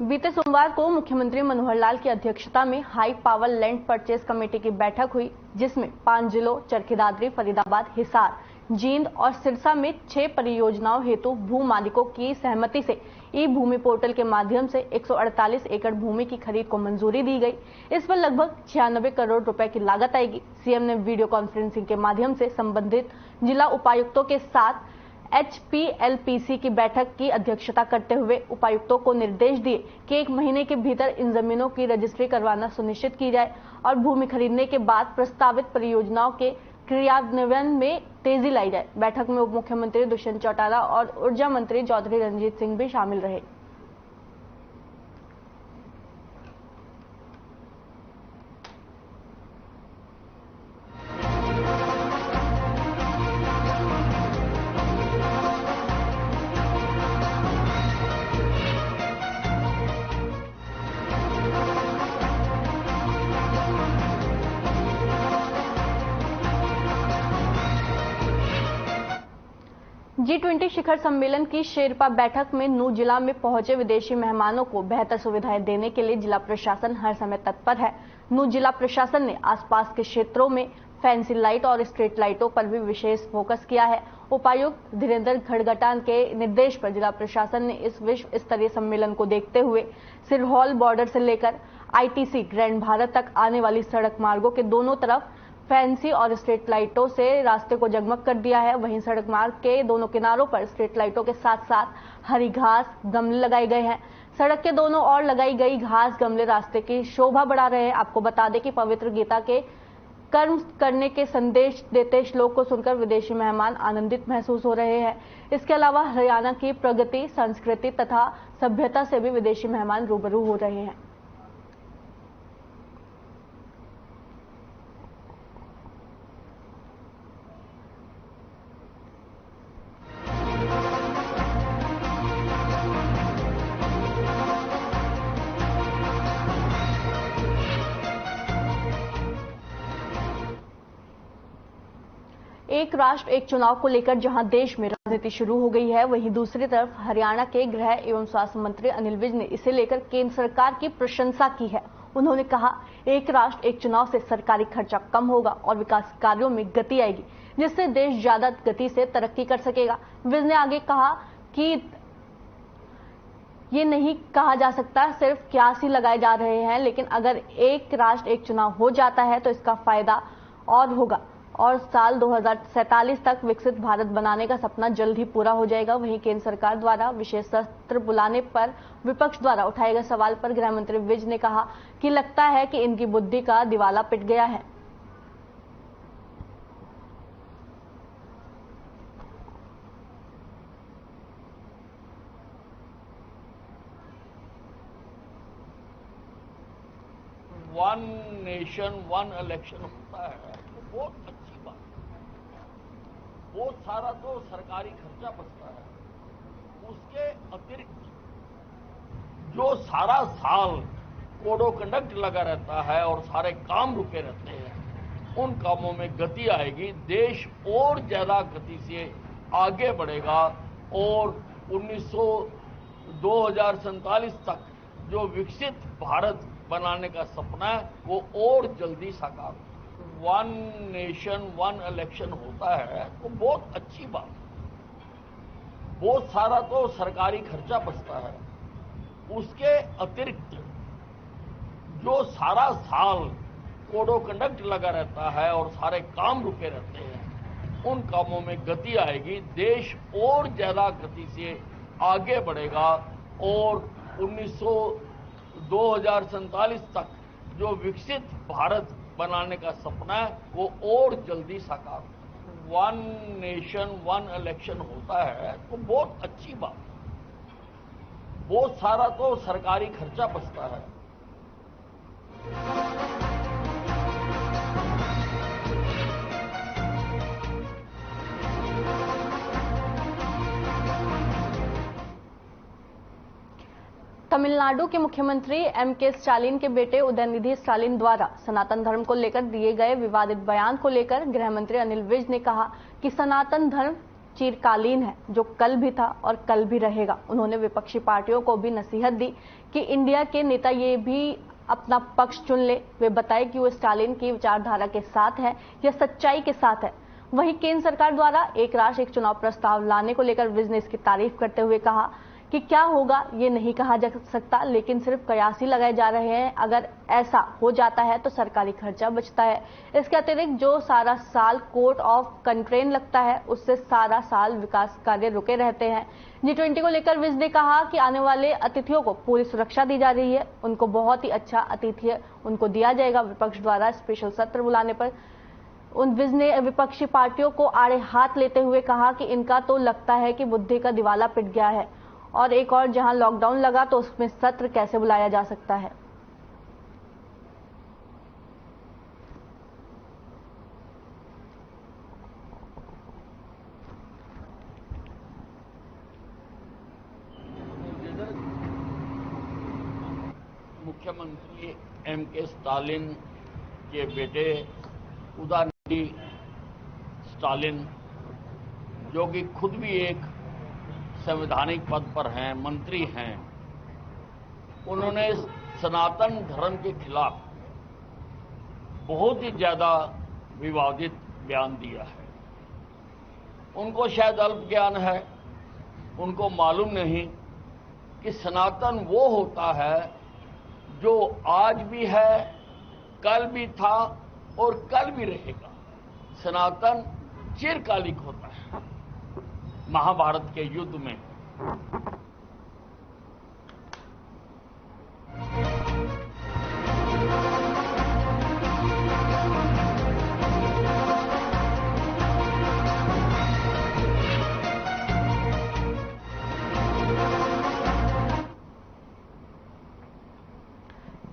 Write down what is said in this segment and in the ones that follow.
बीते सोमवार को मुख्यमंत्री मनोहर लाल की अध्यक्षता में high power land purchase committee की बैठक हुई, जिसमें 5 जिलों चरखी दादरी, फरीदाबाद, हिसार, जींद और सिरसा में 6 परियोजनाओं हेतु भू मालिकों की सहमति से ई भूमि पोर्टल के माध्यम से 148 एकड़ भूमि की खरीद को मंजूरी दी गई। इस पर लगभग 96 करोड़ रुपए की लागत आएगी। सीएम ने वीडियो कॉन्फ्रेंसिंग के माध्यम से संबंधित जिला उपायुक्तों के साथ HPLPC की बैठक की अध्यक्षता करते हुए उपायुक्तों को निर्देश दिए कि 1 महीने के भीतर इन जमीनों की रजिस्ट्री करवाना सुनिश्चित की जाए और भूमि खरीदने के बाद प्रस्तावित परियोजनाओं के क्रियान्वयन में तेजी लाई जाए। बैठक में उप मुख्यमंत्री दुष्यंत चौटाला और ऊर्जा मंत्री चौधरी रणजीत सिंह भी शामिल रहे। G20 शिखर सम्मेलन की शेरपा बैठक में नूह जिला में पहुंचे विदेशी मेहमानों को बेहतर सुविधाएं देने के लिए जिला प्रशासन हर समय तत्पर है। नूह जिला प्रशासन ने आसपास के क्षेत्रों में फैंसी लाइट और स्ट्रीट लाइटों पर भी विशेष फोकस किया है। उपायुक्त धीरेन्द्र खड़गटा के निर्देश पर जिला प्रशासन ने इस विश्व स्तरीय सम्मेलन को देखते हुए सिरहौल बॉर्डर से लेकर ITC ग्रैंड भारत तक आने वाली सड़क मार्गों के दोनों तरफ फैंसी और स्ट्रीट लाइटों से रास्ते को जगमग कर दिया है। वहीं सड़क मार्ग के दोनों किनारों पर स्ट्रीट लाइटों के साथ साथ हरी घास गमले लगाए गए हैं। सड़क के दोनों ओर लगाई गई घास गमले रास्ते की शोभा बढ़ा रहे हैं। आपको बता दें कि पवित्र गीता के कर्म करने के संदेश देते श्लोक को सुनकर विदेशी मेहमान आनंदित महसूस हो रहे हैं। इसके अलावा हरियाणा की प्रगति, संस्कृति तथा सभ्यता से भी विदेशी मेहमान रूबरू हो रहे हैं। एक राष्ट्र एक चुनाव को लेकर जहां देश में राजनीति शुरू हो गई है, वहीं दूसरी तरफ हरियाणा के गृह एवं स्वास्थ्य मंत्री अनिल विज ने इसे लेकर केंद्र सरकार की प्रशंसा की है। उन्होंने कहा, एक राष्ट्र एक चुनाव से सरकारी खर्चा कम होगा और विकास कार्यों में गति आएगी, जिससे देश ज्यादा गति से तरक्की कर सकेगा। विज ने आगे कहा कि ये नहीं कहा जा सकता सिर्फ क्यास ही लगाए जा रहे हैं, लेकिन अगर एक राष्ट्र एक चुनाव हो जाता है तो इसका फायदा और होगा और साल 2047 तक विकसित भारत बनाने का सपना जल्द ही पूरा हो जाएगा। वहीं केंद्र सरकार द्वारा विशेष सत्र बुलाने पर विपक्ष द्वारा उठाए गए सवाल पर गृह मंत्री विज ने कहा कि लगता है कि इनकी बुद्धि का दिवाला पिट गया है। वन नेशन वन इलेक्शन होता है तो बहुत अच्छी बात है। बहुत सारा तो सरकारी खर्चा बचता है। उसके अतिरिक्त जो सारा साल कोड ऑफ कंडक्ट लगा रहता है और सारे काम रुके रहते हैं, उन कामों में गति आएगी। देश और ज्यादा गति से आगे बढ़ेगा और 2047 तक जो विकसित भारत बनाने का सपना है वो और जल्दी साकार हो। वन नेशन वन इलेक्शन होता है तो बहुत अच्छी बात है। बहुत सारा तो सरकारी खर्चा बचता है। उसके अतिरिक्त जो सारा साल कोड ऑफ कंडक्ट लगा रहता है और सारे काम रुके रहते हैं, उन कामों में गति आएगी। देश और ज्यादा गति से आगे बढ़ेगा और 2047 तक जो विकसित भारत बनाने का सपना है वो और जल्दी साकार हो। वन नेशन वन इलेक्शन होता है तो बहुत अच्छी बात है। बहुत सारा तो सरकारी खर्चा बचता है। तमिलनाडु के मुख्यमंत्री M.K. स्टालिन के बेटे उदयनिधि स्टालिन द्वारा सनातन धर्म को लेकर दिए गए विवादित बयान को लेकर गृह मंत्री अनिल विज ने कहा कि सनातन धर्म चिरकालीन है, जो कल भी था और कल भी रहेगा। उन्होंने विपक्षी पार्टियों को भी नसीहत दी कि इंडिया के नेता ये भी अपना पक्ष चुन ले, वे बताए कि वो स्टालिन की विचारधारा के साथ है या सच्चाई के साथ है। वहीं केंद्र सरकार द्वारा एक राष्ट्र एक चुनाव प्रस्ताव लाने को लेकर विज ने इसकी तारीफ करते हुए कहा कि क्या होगा ये नहीं कहा जा सकता, लेकिन सिर्फ कयास ही लगाए जा रहे हैं। अगर ऐसा हो जाता है तो सरकारी खर्चा बचता है। इसके अतिरिक्त जो सारा साल कोर्ट ऑफ कंट्रेन लगता है, उससे सारा साल विकास कार्य रुके रहते हैं। G20 को लेकर विज ने कहा कि आने वाले अतिथियों को पूरी सुरक्षा दी जा रही है, उनको बहुत ही अच्छा आतिथ्य उनको दिया जाएगा। विपक्ष द्वारा स्पेशल सत्र बुलाने पर विज ने विपक्षी पार्टियों को आड़े हाथ लेते हुए कहा कि इनका तो लगता है कि बुद्धि का दिवाला पिट गया है, और एक और जहां लॉकडाउन लगा तो उसमें सत्र कैसे बुलाया जा सकता है। मुख्यमंत्री M.K. स्टालिन के बेटे उदयनिधि स्टालिन, जो कि खुद भी एक संवैधानिक पद पर हैं, मंत्री हैं, उन्होंने सनातन धर्म के खिलाफ बहुत ही ज्यादा विवादित बयान दिया है। उनको शायद अल्प ज्ञान है, उनको मालूम नहीं कि सनातन वो होता है जो आज भी है, कल भी था और कल भी रहेगा। सनातन चिरकालिक होता है। महाभारत के युद्ध में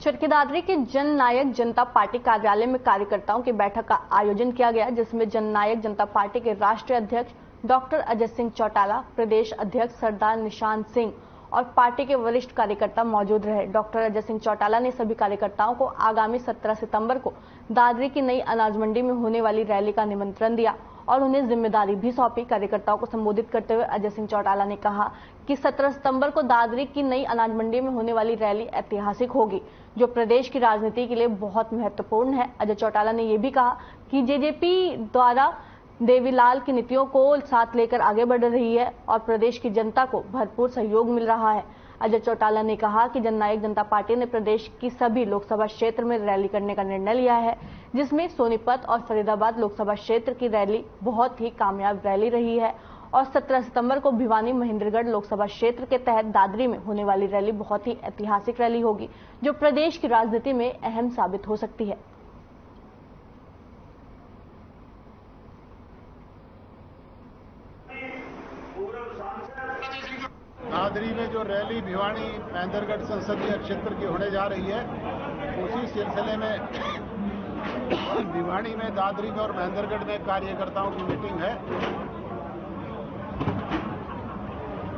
चरखी दादरी के जननायक जनता पार्टी कार्यालय में कार्यकर्ताओं की बैठक का आयोजन किया गया, जिसमें जननायक जनता पार्टी के राष्ट्रीय अध्यक्ष डॉक्टर अजय सिंह चौटाला, प्रदेश अध्यक्ष सरदार निशान सिंह और पार्टी के वरिष्ठ कार्यकर्ता मौजूद रहे। डॉक्टर अजय सिंह चौटाला ने सभी कार्यकर्ताओं को आगामी 17 सितंबर को दादरी की नई अनाज मंडी में होने वाली रैली का निमंत्रण दिया और उन्हें जिम्मेदारी भी सौंपी। कार्यकर्ताओं को संबोधित करते हुए अजय सिंह चौटाला ने कहा कि 17 सितंबर को दादरी की नई अनाज मंडी में होने वाली रैली ऐतिहासिक होगी, जो प्रदेश की राजनीति के लिए बहुत महत्वपूर्ण है। अजय चौटाला ने यह भी कहा कि जेजेपी द्वारा देवीलाल की नीतियों को साथ लेकर आगे बढ़ रही है और प्रदेश की जनता को भरपूर सहयोग मिल रहा है। अजय चौटाला ने कहा कि जननायक जनता पार्टी ने प्रदेश की सभी लोकसभा क्षेत्र में रैली करने का निर्णय लिया है, जिसमें सोनीपत और फरीदाबाद लोकसभा क्षेत्र की रैली बहुत ही कामयाब रैली रही है और 17 सितंबर को भिवानी महेंद्रगढ़ लोकसभा क्षेत्र के तहत दादरी में होने वाली रैली बहुत ही ऐतिहासिक रैली होगी, जो प्रदेश की राजनीति में अहम साबित हो सकती है। दादरी में जो रैली भिवानी महेंद्रगढ़ संसदीय क्षेत्र की होने जा रही है, उसी सिलसिले में भिवानी में, दादरी में और महेंद्रगढ़ में कार्यकर्ताओं की मीटिंग है।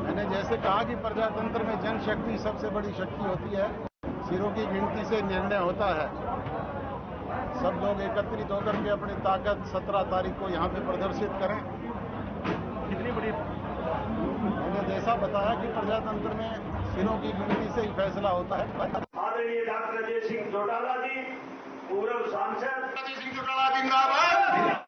मैंने जैसे कहा कि प्रजातंत्र में जनशक्ति सबसे बड़ी शक्ति होती है, सिरों की गिनती से निर्णय होता है। सब लोग एकत्रित होकर के अपनी ताकत 17 तारीख को यहाँ पे प्रदर्शित करें। कितनी बड़ी, मैंने जैसा बताया कि प्रजातंत्र में सिरों की गिनती से ही फैसला होता है। आदरणीय डॉक्टर अजय सिंह चौटाला जी, पूर्व सांसद अजय सिंह चौटाला जिंदाबाद।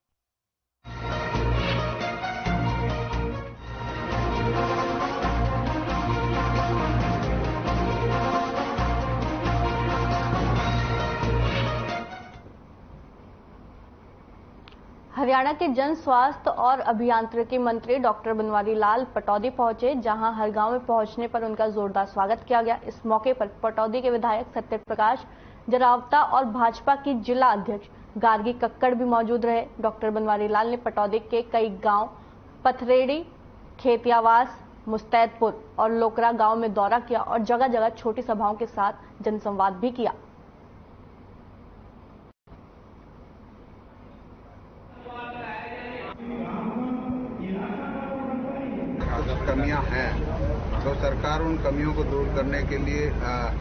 हरियाणा के जन स्वास्थ्य और अभियांत्रिकी मंत्री डॉक्टर बनवारी लाल पटौदी पहुंचे, जहां हर गांव में पहुंचने पर उनका जोरदार स्वागत किया गया। इस मौके पर पटौदी के विधायक सत्यप्रकाश जरावता और भाजपा की जिला अध्यक्ष गार्गी कक्कड़ भी मौजूद रहे। डॉक्टर बनवारी लाल ने पटौदी के कई गांव पथरेड़ी, खेतियावास, मुस्तैदपुर और लोकरा गांव में दौरा किया और जगह जगह छोटी सभाओं के साथ जनसंवाद भी किया। अगर कमियां हैं तो सरकार उन कमियों को दूर करने के लिए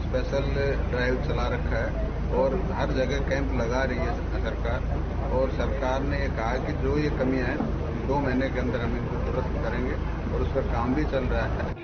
स्पेशल ड्राइव चला रखा है और हर जगह कैंप लगा रही है सरकार। और सरकार ने कहा कि जो ये कमियां हैं 2 महीने के अंदर हम इनको दुरुस्त करेंगे और उस पर काम भी चल रहा है।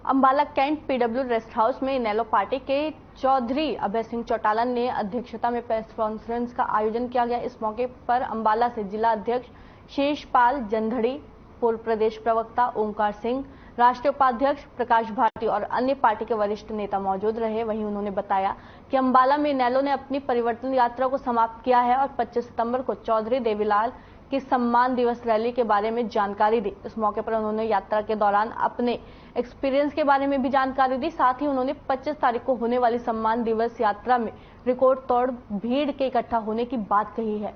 Ambala cantt PW rest house में इनेलो पार्टी के चौधरी अभय सिंह चौटाला ने अध्यक्षता में प्रेस कॉन्फ्रेंस का आयोजन किया गया। इस मौके पर अंबाला से जिला अध्यक्ष शेषपाल जंधड़ी, पूर्व प्रदेश प्रवक्ता ओंकार सिंह, राष्ट्रीय उपाध्यक्ष प्रकाश भारती और अन्य पार्टी के वरिष्ठ नेता मौजूद रहे। वहीं उन्होंने बताया कि अंबाला में इनेलो ने अपनी परिवर्तन यात्रा को समाप्त किया है और 25 सितंबर को चौधरी देवीलाल की सम्मान दिवस रैली के बारे में जानकारी दी। इस मौके पर उन्होंने यात्रा के दौरान अपने एक्सपीरियंस के बारे में भी जानकारी दी। साथ ही उन्होंने 25 तारीख को होने वाली सम्मान दिवस यात्रा में रिकॉर्ड तोड़ भीड़ के इकट्ठा होने की बात कही है।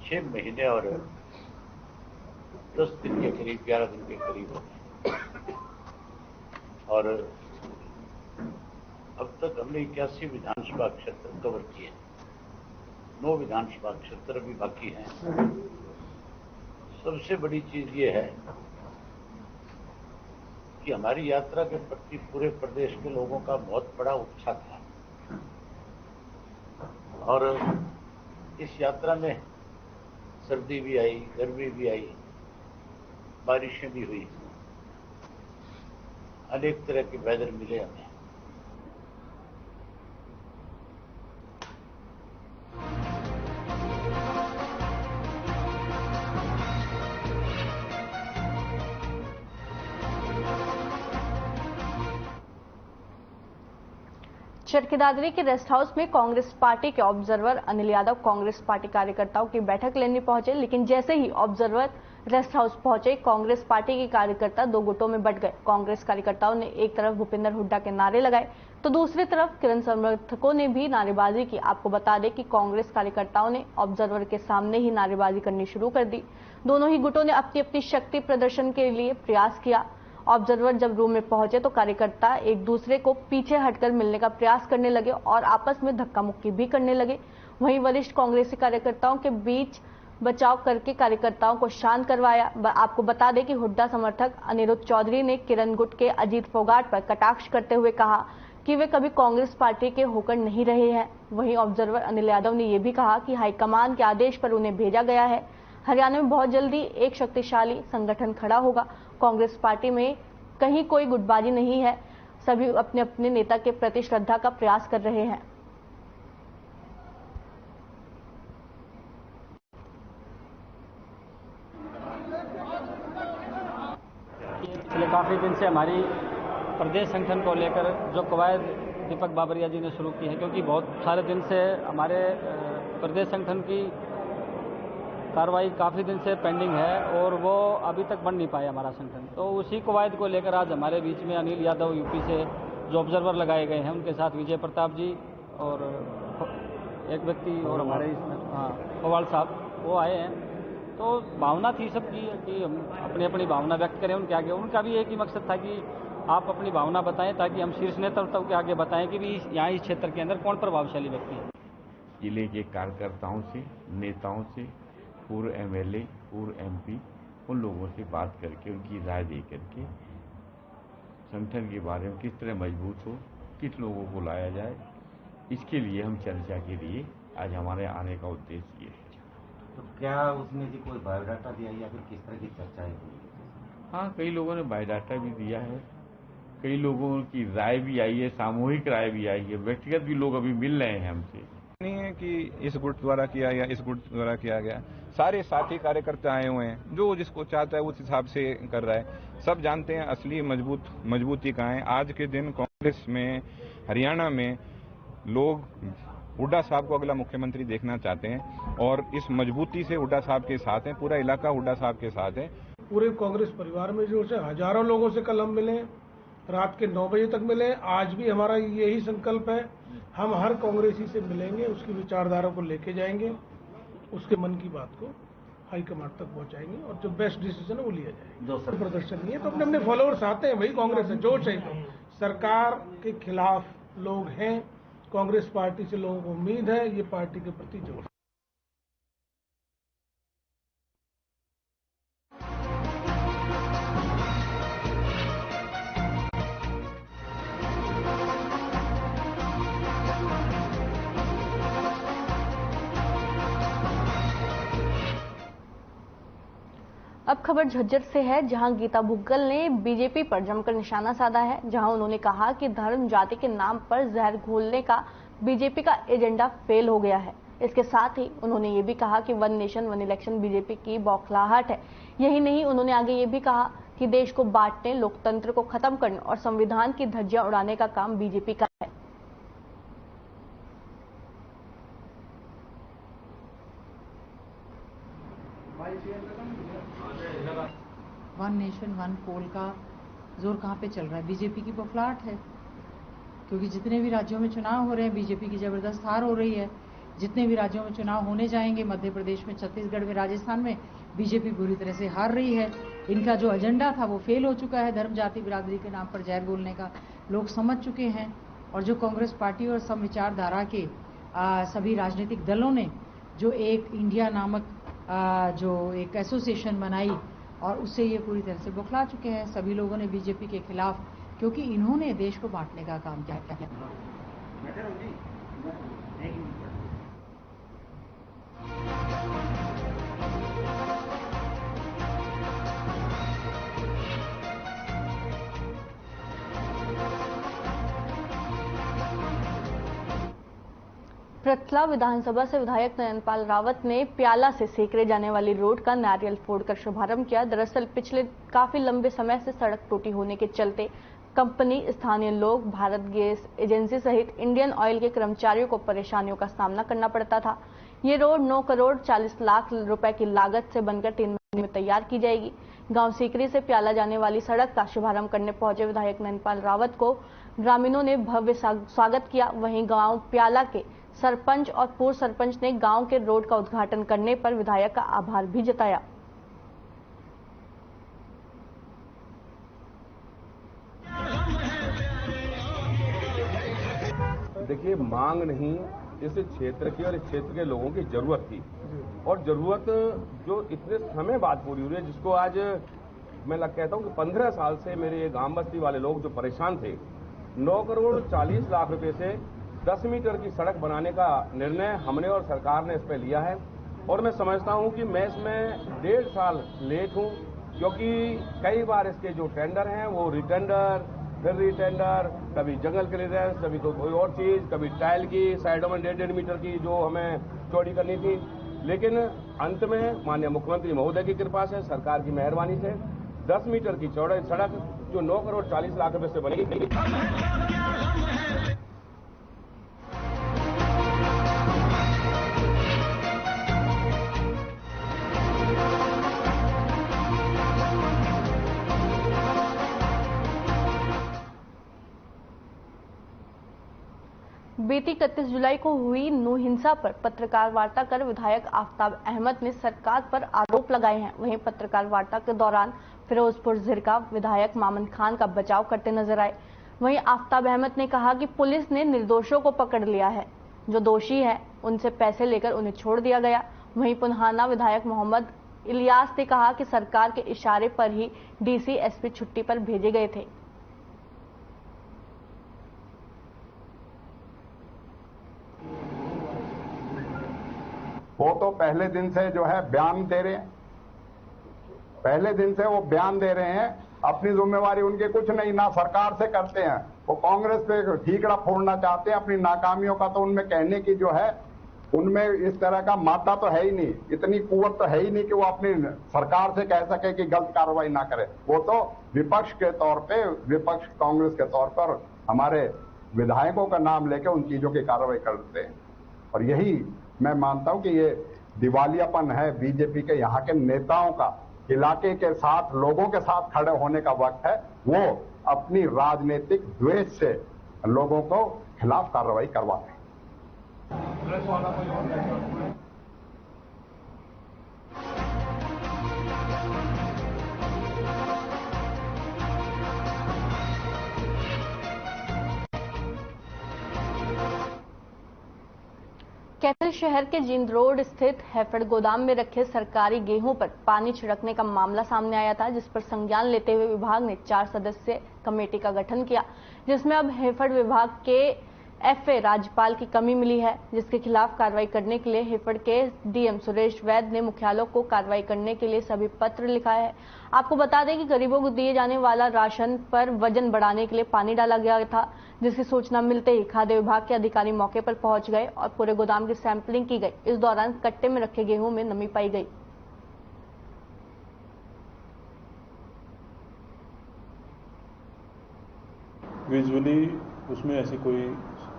छह महीने और 10 दिन के करीब, 11 दिन के करीब और अब तक हमने 81 विधानसभा क्षेत्र कवर किए। 9 विधानसभा क्षेत्र अभी बाकी हैं। सबसे बड़ी चीज ये है कि हमारी यात्रा के प्रति पूरे प्रदेश के लोगों का बहुत बड़ा उत्साह था और इस यात्रा में सर्दी भी आई, गर्मी भी आई, बारिशें भी हुई, अनेक तरह के वेदर मिले हमें। चरखीदादरी के रेस्ट हाउस में कांग्रेस पार्टी के ऑब्जर्वर अनिल यादव कांग्रेस पार्टी कार्यकर्ताओं की बैठक लेने पहुंचे, लेकिन जैसे ही ऑब्जर्वर रेस्ट हाउस पहुंचे, कांग्रेस पार्टी के कार्यकर्ता 2 गुटों में बंट गए। कांग्रेस कार्यकर्ताओं ने एक तरफ भूपेंद्र हुड्डा के नारे लगाए तो दूसरी तरफ किरण समर्थकों ने भी नारेबाजी की। आपको बता दें कि कांग्रेस कार्यकर्ताओं ने ऑब्जर्वर के सामने ही नारेबाजी करनी शुरू कर दी। दोनों ही गुटों ने अपनी अपनी शक्ति प्रदर्शन के लिए प्रयास किया। ऑब्जर्वर जब रूम में पहुंचे तो कार्यकर्ता एक दूसरे को पीछे हटकर मिलने का प्रयास करने लगे और आपस में धक्का मुक्की भी करने लगे। वहीं वरिष्ठ कांग्रेसी कार्यकर्ताओं के बीच बचाव करके कार्यकर्ताओं को शांत करवाया। आपको बता दें कि हुड्डा समर्थक अनिरुद्ध चौधरी ने किरण गुट के अजीत फोगाट पर कटाक्ष करते हुए कहा कि वे कभी कांग्रेस पार्टी के होकर नहीं रहे हैं। वहीं ऑब्जर्वर अनिल यादव ने यह भी कहा कि हाईकमान के आदेश पर उन्हें भेजा गया है। हरियाणा में बहुत जल्दी एक शक्तिशाली संगठन खड़ा होगा। कांग्रेस पार्टी में कहीं कोई गुटबाजी नहीं है, सभी अपने अपने नेता के प्रति श्रद्धा का प्रयास कर रहे हैं। पिछले काफ़ी दिन से हमारी प्रदेश संगठन को लेकर जो कवायद दीपक बाबरिया जी ने शुरू की है, क्योंकि बहुत सारे दिन से हमारे प्रदेश संगठन की कार्रवाई काफ़ी दिन से पेंडिंग है और वो अभी तक बन नहीं पाया हमारा संगठन। तो उसी कवायद को लेकर आज हमारे बीच में अनिल यादव यूपी से जो ऑब्जर्वर लगाए गए हैं, उनके साथ विजय प्रताप जी और एक व्यक्ति और हमारे पवाल साहब वो आए हैं। तो भावना थी सबकी कि हम अपनी अपनी भावना व्यक्त करें उनके आगे। उनका भी एक ही मकसद था कि आप अपनी भावना बताएं ताकि हम शीर्ष नेतृत्व के आगे बताएं कि भी यहाँ इस क्षेत्र के अंदर कौन प्रभावशाली व्यक्ति है। जिले के कार्यकर्ताओं से, नेताओं से, पूर्व एमएलए, पूर्व एमपी, उन लोगों से बात करके उनकी राय दे करके संगठन के बारे में किस तरह मजबूत हो, किस लोगों को लाया जाए, इसके लिए हम चर्चा के लिए आज हमारे आने का उद्देश्य ये है। तो क्या उसमें जी कोई बायोडाटा दिया या फिर किस तरह की चर्चाएं हुई? हाँ, कई लोगों ने बायोडाटा भी दिया है, कई लोगों की राय भी आई है, सामूहिक राय भी आई है, व्यक्तिगत भी लोग अभी मिल रहे हैं हमसे। नहीं है कि इस गुट द्वारा किया या इस गुट द्वारा किया गया, सारे साथी कार्यकर्ता आए हुए हैं, जो जिसको चाहता है उस हिसाब से कर रहा है। सब जानते हैं असली मजबूती कहाँ है। आज के दिन कांग्रेस में, हरियाणा में लोग हुड्डा साहब को अगला मुख्यमंत्री देखना चाहते हैं और इस मजबूती से हुड्डा साहब के साथ है, पूरा इलाका हुड्डा साहब के साथ है। पूरे कांग्रेस परिवार में जो है हजारों लोगों से कल हम मिले, रात के 9 बजे तक मिले। आज भी हमारा यही संकल्प है, हम हर कांग्रेसी से मिलेंगे, उसकी विचारधारा को लेके जाएंगे, उसके मन की बात को हाईकमांड तक पहुंचाएंगे और जो बेस्ट डिसीजन है वो लिया जाएगा। जो सर प्रदर्शन नहीं है तो अपने अपने फॉलोअर्स आते हैं, वही कांग्रेस है, जो चाहिए। सरकार के खिलाफ लोग हैं, कांग्रेस पार्टी से लोगों को उम्मीद है, ये पार्टी के प्रति जोर। अब खबर झज्जर से है, जहां गीता भुग्गल ने बीजेपी पर जमकर निशाना साधा है। जहां उन्होंने कहा कि धर्म जाति के नाम पर जहर घोलने का बीजेपी का एजेंडा फेल हो गया है। इसके साथ ही उन्होंने ये भी कहा कि one nation one election BJP की बौखलाहट है। यही नहीं, उन्होंने आगे ये भी कहा कि देश को बांटने, लोकतंत्र को खत्म करने और संविधान की धज्जियां उड़ाने का काम बीजेपी का है। वन नेशन वन पोल का जोर कहाँ पे चल रहा है? बीजेपी की बौखलाहट है, क्योंकि जितने भी राज्यों में चुनाव हो रहे हैं बीजेपी की जबरदस्त हार हो रही है। जितने भी राज्यों में चुनाव होने जाएंगे, मध्य प्रदेश में, छत्तीसगढ़ में, राजस्थान में, बीजेपी पूरी तरह से हार रही है। इनका जो एजेंडा था वो फेल हो चुका है। धर्म जाति बिरादरी के नाम पर जहर बोलने का लोग समझ चुके हैं। और जो कांग्रेस पार्टी और सम विचारधारा के सभी राजनीतिक दलों ने जो एक इंडिया नामक जो एक एसोसिएशन बनाई, और उससे ये पूरी तरह से बौखला चुके हैं। सभी लोगों ने बीजेपी के खिलाफ, क्योंकि इन्होंने देश को बांटने का काम किया है। पृथला विधानसभा से विधायक नयनपाल रावत ने प्याला से सेकरे जाने वाली रोड का नारियल फोड़कर शुभारंभ किया। दरअसल पिछले काफी लंबे समय से सड़क टूटी होने के चलते कंपनी, स्थानीय लोग, भारत गैस एजेंसी सहित इंडियन ऑयल के कर्मचारियों को परेशानियों का सामना करना पड़ता था। ये रोड 9 करोड़ 40 लाख रुपए की लागत से बनकर 3 महीने में तैयार की जाएगी। गांव सीकरी से प्याला जाने वाली सड़क का शुभारंभ करने पहुंचे विधायक नयनपाल रावत को ग्रामीणों ने भव्य स्वागत किया। वहीं गांव प्याला के सरपंच और पूर्व सरपंच ने गांव के रोड का उद्घाटन करने पर विधायक का आभार भी जताया। देखिए, मांग नहीं, इस क्षेत्र की और इस क्षेत्र के लोगों की जरूरत थी, और जरूरत जो इतने समय बाद पूरी हुई है, जिसको आज मैं कहता हूं कि 15 साल से मेरे ये गांव बस्ती वाले लोग जो परेशान थे, 9 करोड़ 40 लाख रुपए से 10 मीटर की सड़क बनाने का निर्णय हमने और सरकार ने इस पर लिया है। और मैं समझता हूं कि मैं इसमें 1.5 साल लेट हूं, क्योंकि कई बार इसके जो टेंडर हैं वो रिटेंडर, फिर रिटेंडर, कभी जंगल क्लियरेंस, कभी कोई और चीज, कभी टाइल की साइडों में 1.5 मीटर की जो हमें चौड़ी करनी थी। लेकिन अंत में माननीय मुख्यमंत्री महोदय की कृपा से, सरकार की मेहरबानी से 10 मीटर की चौड़ाई सड़क जो 9 करोड़ 40 लाख रुपए से बनेगी। बीती 31 जुलाई को हुई नू हिंसा पर पत्रकार वार्ता कर विधायक आफ्ताब अहमद ने सरकार पर आरोप लगाए हैं। वहीं पत्रकार वार्ता के दौरान फिरोजपुर जिरका विधायक मामन खान का बचाव करते नजर आए। वहीं आफ्ताब अहमद ने कहा कि पुलिस ने निर्दोषों को पकड़ लिया है, जो दोषी है उनसे पैसे लेकर उन्हें छोड़ दिया गया। वहीं पुन्हाना विधायक मोहम्मद इलियास ने कहा कि सरकार के इशारे पर ही डीसी एसपी छुट्टी पर भेजे गए थे। वो तो पहले दिन से जो है बयान दे रहे हैं, पहले दिन से वो बयान दे रहे हैं। अपनी जिम्मेवारी उनके कुछ नहीं, ना सरकार से करते हैं, वो कांग्रेस पे ठीकरा फोड़ना चाहते हैं अपनी नाकामियों का। तो उनमें कहने की जो है, उनमें इस तरह का मादा तो है ही नहीं, इतनी कुव्वत तो है ही नहीं कि वो अपनी सरकार से कह सके कि गलत कार्रवाई ना करे। वो तो विपक्ष के तौर पे, विपक्ष कांग्रेस के तौर पर हमारे विधायकों का नाम लेके उन चीजों की कार्रवाई करते हैं। और यही मैं मानता हूं कि ये दिवालियापन है बीजेपी के यहाँ के नेताओं का। इलाके के साथ, लोगों के साथ खड़े होने का वक्त है। वो अपनी राजनीतिक द्वेष से लोगों को खिलाफ कार्रवाई करवाते हैं। कैथल शहर के जींद रोड स्थित हैफेड गोदाम में रखे सरकारी गेहूं पर पानी छिड़कने का मामला सामने आया था, जिस पर संज्ञान लेते हुए विभाग ने 4 सदस्यीय कमेटी का गठन किया, जिसमें अब हैफेड विभाग के एफए राज्यपाल की कमी मिली है, जिसके खिलाफ कार्रवाई करने के लिए हैफेड के डीएम सुरेश वैद्य ने मुख्यालयों को कार्रवाई करने के लिए सभी पत्र लिखा है। आपको बता दें कि गरीबों को दिए जाने वाला राशन पर वजन बढ़ाने के लिए पानी डाला गया था, जिसकी सूचना मिलते ही खाद्य विभाग के अधिकारी मौके पर पहुंच गए और पूरे गोदाम की सैंपलिंग की गई। इस दौरान कट्टे में रखे गेहूं में नमी पाई गई। विजुअली उसमें ऐसी कोई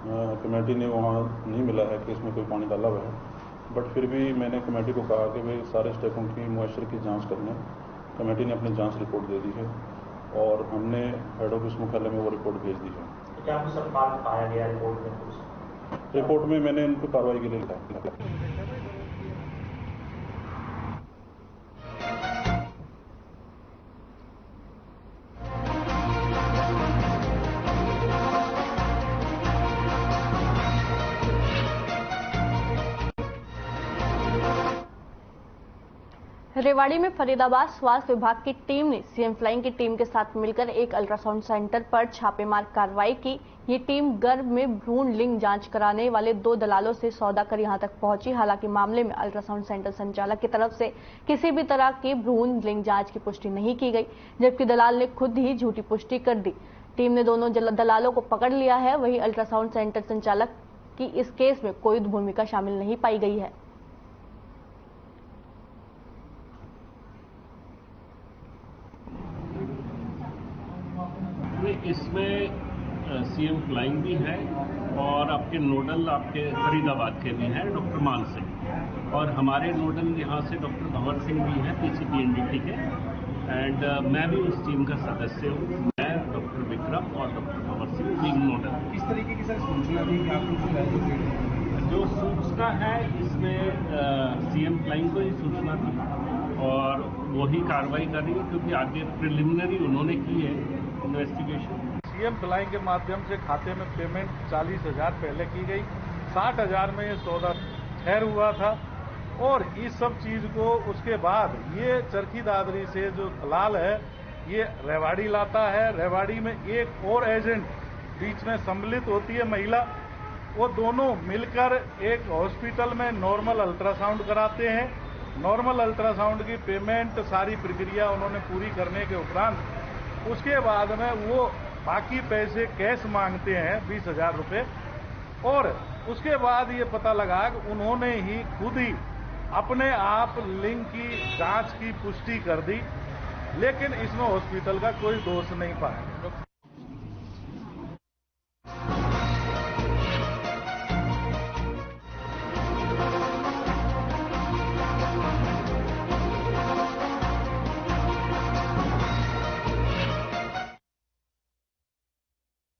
कमेटी ने वहाँ नहीं मिला है कि इसमें कोई पानी डाला हुआ है, बट फिर भी मैंने कमेटी को कहा कि भाई सारे स्टेपों की मॉइस्चर की जांच कर लें। कमेटी ने अपनी जांच रिपोर्ट दे दी है और हमने हेड ऑफिस मुख्यालय में वो रिपोर्ट भेज दी है। तो क्या कुछ बात पाया गया रिपोर्ट में? रिपोर्ट में मैंने इनको कार्रवाई के लिए लिखा। रेवाड़ी में फरीदाबाद स्वास्थ्य विभाग की टीम ने सीएम फ्लाइंग की टीम के साथ मिलकर एक अल्ट्रासाउंड सेंटर पर छापेमार कार्रवाई की। ये टीम गर्भ में भ्रूण लिंग जांच कराने वाले 2 दलालों से सौदा कर यहां तक पहुंची। हालांकि मामले में अल्ट्रासाउंड सेंटर संचालक की तरफ से किसी भी तरह की भ्रूण लिंग जांच की पुष्टि नहीं की गई, जबकि दलाल ने खुद ही झूठी पुष्टि कर दी। टीम ने दोनों दलालों को पकड़ लिया है। वहीं अल्ट्रासाउंड सेंटर संचालक की इस केस में कोई भूमिका शामिल नहीं पाई गई है। इसमें सीएम फ्लाइंग भी है और आपके नोडल आपके फरीदाबाद के भी हैं डॉक्टर मान सिंह, और हमारे नोडल यहाँ से डॉक्टर भंवर सिंह भी हैं पीसीपीएनडीटी के, एंड मैं भी उस टीम का सदस्य हूँ। मैं डॉक्टर विक्रम और doctor Bhanwar Singh team nodal. किस तरीके की सर सूचना थी कि आपको जो सूचना है इसमें सीएम फ्लाइंग को ही सूचना थी और वही कार्रवाई कर रही है, क्योंकि आगे प्रिलिमिनरी उन्होंने की है इन्वेस्टिगेशन। सीएम फ्लाइंग के माध्यम से खाते में पेमेंट 40,000 पहले की गई, 60,000 में ये सौदा ठहर हुआ था और इस सब चीज को उसके बाद ये चरखी दादरी से जो दलाल है ये रेवाड़ी लाता है। रेवाड़ी में एक और एजेंट बीच में सम्मिलित होती है महिला, वो दोनों मिलकर एक हॉस्पिटल में नॉर्मल अल्ट्रासाउंड कराते हैं। नॉर्मल अल्ट्रासाउंड की पेमेंट सारी प्रक्रिया उन्होंने पूरी करने के उपरांत उसके बाद में वो बाकी पैसे कैश मांगते हैं 20,000 रुपये, और उसके बाद ये पता लगा कि उन्होंने ही खुद ही अपने आप लिंग की जांच की पुष्टि कर दी, लेकिन इसमें हॉस्पिटल का कोई दोष नहीं पाया।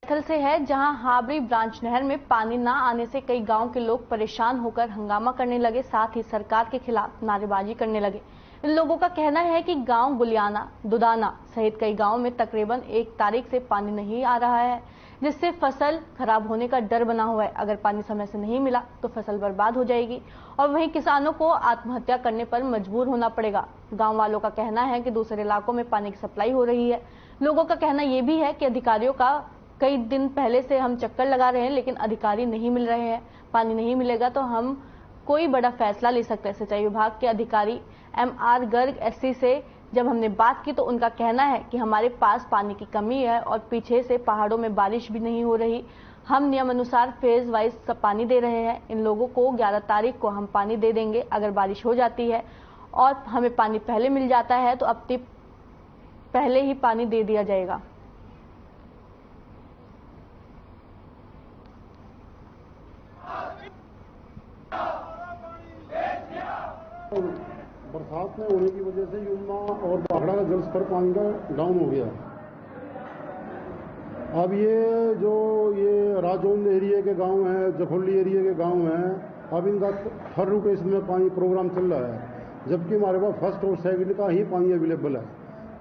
कैथल से है, जहां हाबरी ब्रांच नहर में पानी न आने से कई गांव के लोग परेशान होकर हंगामा करने लगे, साथ ही सरकार के खिलाफ नारेबाजी करने लगे। इन लोगों का कहना है कि गांव गुलियाना, दुदाना सहित कई गांवों में तकरीबन 1 तारीख से पानी नहीं आ रहा है, जिससे फसल खराब होने का डर बना हुआ है। अगर पानी समय से नहीं मिला तो फसल बर्बाद हो जाएगी और वहीं किसानों को आत्महत्या करने पर मजबूर होना पड़ेगा। गांव वालों का कहना है कि दूसरे इलाकों में पानी की सप्लाई हो रही है। लोगों का कहना यह भी है कि अधिकारियों का कई दिन पहले से हम चक्कर लगा रहे हैं, लेकिन अधिकारी नहीं मिल रहे हैं। पानी नहीं मिलेगा तो हम कोई बड़ा फैसला ले सकते हैं। सिंचाई विभाग के अधिकारी MR गर्ग SC से जब हमने बात की तो उनका कहना है कि हमारे पास पानी की कमी है और पीछे से पहाड़ों में बारिश भी नहीं हो रही। हम नियम अनुसार फेज वाइज सब पानी दे रहे हैं। इन लोगों को 11 तारीख को हम पानी दे देंगे। अगर बारिश हो जाती है और हमें पानी पहले मिल जाता है तो अब पहले ही पानी दे दिया जाएगा। बरसात में होने की वजह से यमुना और बाखड़ा का जल स्तर पानी का डाउन हो गया। अब ये राजौंद एरिया के गांव हैं, जखोली एरिया के गांव हैं, अब इनका हर रोटेशन में पानी प्रोग्राम चल रहा है, जबकि हमारे पास फर्स्ट और सेकंड का ही पानी अवेलेबल है।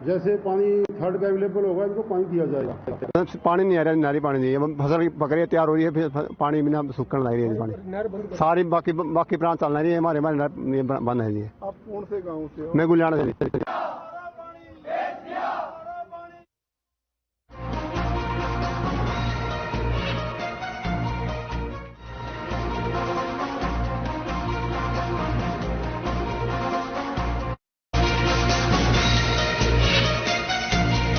जैसे पानी थर्ड का अवेलेबल होगा इनको पानी दिया जाएगा। पानी नहीं आ रहा, नारी पानी नहीं है, फसल पक रही है, तैयार हो रही है, फिर पानी बिना सूखने लग रही है पानी सारी बाकी प्रांत चलना रही है, हमारे बंद है जी। आप कौन से गाँव से हो? मैं गुलियाना से।